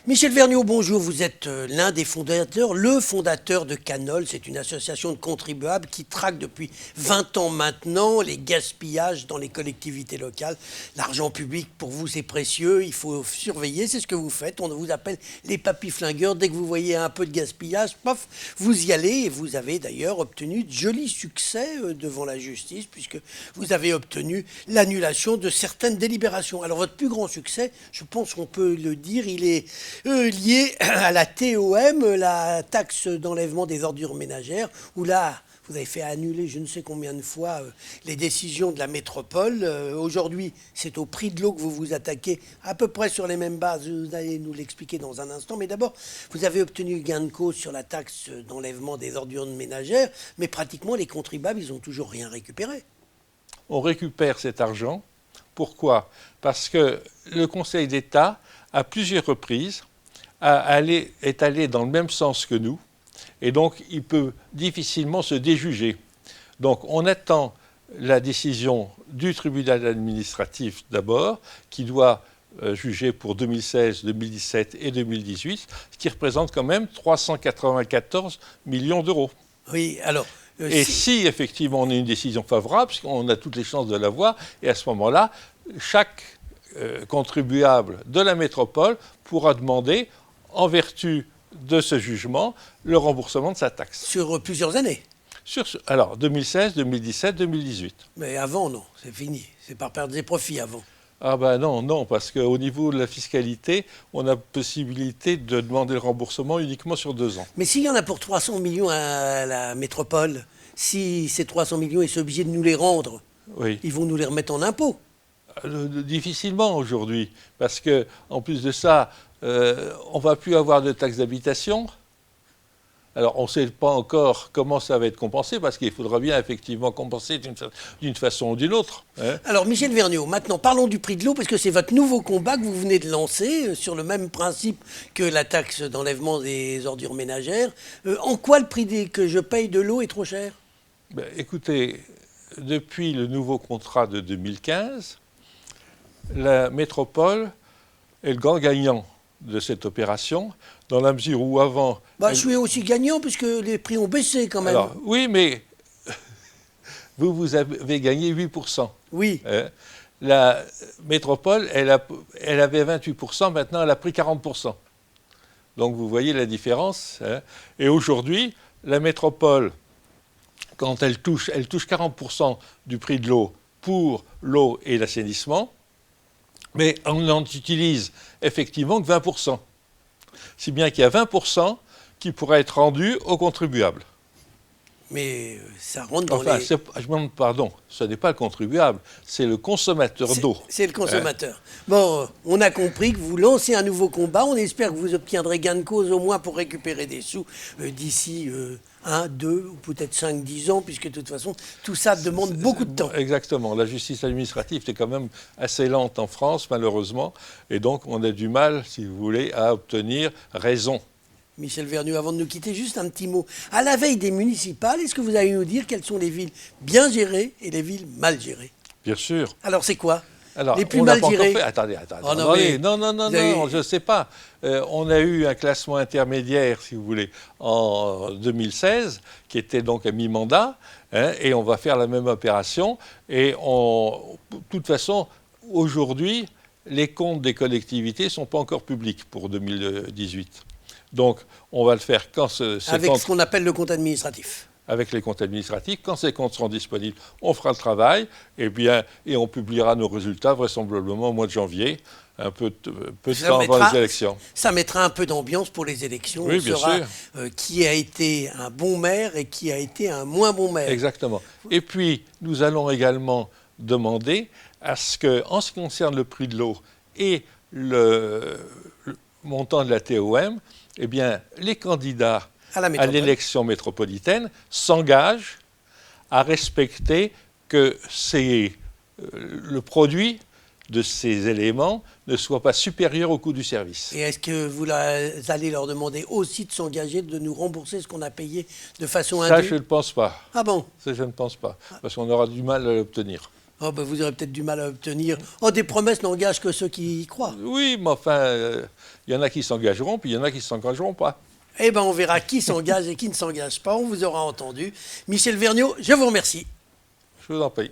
Michel Vergniaud, bonjour. Vous êtes l'un des fondateurs, le fondateur de Canol. C'est une association de contribuables qui traque depuis 20 ans maintenant les gaspillages dans les collectivités locales. L'argent public, pour vous, c'est précieux. Il faut surveiller. C'est ce que vous faites. On vous appelle les papis flingueurs. Dès que vous voyez un peu de gaspillage, pof, vous y allez. Et vous avez d'ailleurs obtenu de jolis succès devant la justice, puisque vous avez obtenu l'annulation de certaines délibérations. Alors, votre plus grand succès, je pense qu'on peut le dire, il est lié à la TOM, la taxe d'enlèvement des ordures ménagères, où là, vous avez fait annuler je ne sais combien de fois les décisions de la métropole. Aujourd'hui, c'est au prix de l'eau que vous vous attaquez, à peu près sur les mêmes bases. Vous allez nous l'expliquer dans un instant. Mais d'abord, vous avez obtenu gain de cause sur la taxe d'enlèvement des ordures ménagères, mais pratiquement, les contribuables, ils n'ont toujours rien récupéré. On récupère cet argent. Pourquoi? Parce que le Conseil d'État, à plusieurs reprises, est allé dans le même sens que nous, et donc il peut difficilement se déjuger. Donc on attend la décision du tribunal administratif d'abord, qui doit juger pour 2016, 2017 et 2018, ce qui représente quand même 394 millions d'euros. Oui, alors... Et si effectivement on a une décision favorable, on a toutes les chances de l'avoir, et à ce moment-là, chaque contribuable de la métropole pourra demander, en vertu de ce jugement, le remboursement de sa taxe. Sur plusieurs années? Alors, 2016, 2017, 2018. Mais avant, non, c'est fini. C'est par perdre des profits avant. Ah ben non, parce qu'au niveau de la fiscalité, on a possibilité de demander le remboursement uniquement sur 2 ans. Mais s'il y en a pour 300 millions à la métropole, si ces 300 millions, ils sont obligés de nous les rendre, oui, ils vont nous les remettre en impôts. Difficilement aujourd'hui, parce qu'en plus de ça, on ne va plus avoir de taxe d'habitation. Alors, on ne sait pas encore comment ça va être compensé, parce qu'il faudra bien effectivement compenser d'une façon ou d'une autre. Hein. Alors, Michel Vergniaud, maintenant, parlons du prix de l'eau, parce que c'est votre nouveau combat que vous venez de lancer, sur le même principe que la taxe d'enlèvement des ordures ménagères. En quoi le prix que je paye de l'eau est trop cher? Écoutez, depuis le nouveau contrat de 2015, la métropole est le grand gagnant de cette opération, dans la mesure où avant... Je suis aussi gagnant, puisque les prix ont baissé quand même. Alors, oui, mais vous avez gagné 8%. Oui. La métropole, elle avait 28%, maintenant elle a pris 40%. Donc vous voyez la différence. Hein. Et aujourd'hui, la métropole, quand elle touche 40% du prix de l'eau pour l'eau et l'assainissement, mais on n'en utilise effectivement que 20%. Si bien qu'il y a 20% qui pourraient être rendus aux contribuables. Mais ça rentre dans les... Pardon, ce n'est pas le contribuable, c'est le consommateur d'eau. C'est le consommateur. Bon, on a compris que vous lancez un nouveau combat. On espère que vous obtiendrez gain de cause au moins pour récupérer des sous d'ici 1, 2 ou peut-être 5, 10 ans, puisque de toute façon, tout ça demande beaucoup de temps. Exactement. La justice administrative est quand même assez lente en France, malheureusement, et donc on a du mal, si vous voulez, à obtenir raison. Michel Vergniaud, avant de nous quitter, juste un petit mot. À la veille des municipales, est-ce que vous allez nous dire quelles sont les villes bien gérées et les villes mal gérées? Bien sûr. Alors, c'est quoi? Alors, les plus mal gérées? Attendez. Oh, non, je ne sais pas. On a eu un classement intermédiaire, si vous voulez, en 2016, qui était donc à mi-mandat, hein, et on va faire la même opération. Et de toute façon, aujourd'hui, les comptes des collectivités ne sont pas encore publics pour 2018. Donc, on va le faire quand avec ce qu'on appelle le compte administratif. Avec les comptes administratifs. Quand ces comptes seront disponibles, on fera le travail et on publiera nos résultats vraisemblablement au mois de janvier, un peu de temps avant les élections. Ça mettra un peu d'ambiance pour les élections. Oui, bien sûr. Qui a été un bon maire et qui a été un moins bon maire. Exactement. Et puis, nous allons également demander à ce que, en ce qui concerne le prix de l'eau et le montant de la TOM, eh bien, les candidats à l'élection métropolitaine s'engagent à respecter que le produit de ces éléments ne soit pas supérieur au coût du service. Et est-ce que vous allez leur demander aussi de s'engager, de nous rembourser ce qu'on a payé de façon indue? Ça, je ne pense pas. Ah bon? Ça, je ne pense pas, parce qu'on aura du mal à l'obtenir. Oh, ben, vous aurez peut-être du mal à obtenir. Oh, des promesses n'engagent que ceux qui y croient. Oui, mais enfin, il y en a qui s'engageront, puis il y en a qui ne s'engageront pas. Eh bien, on verra qui s'engage et qui ne s'engage pas. On vous aura entendu. Michel Vergniaud, je vous remercie. Je vous en prie.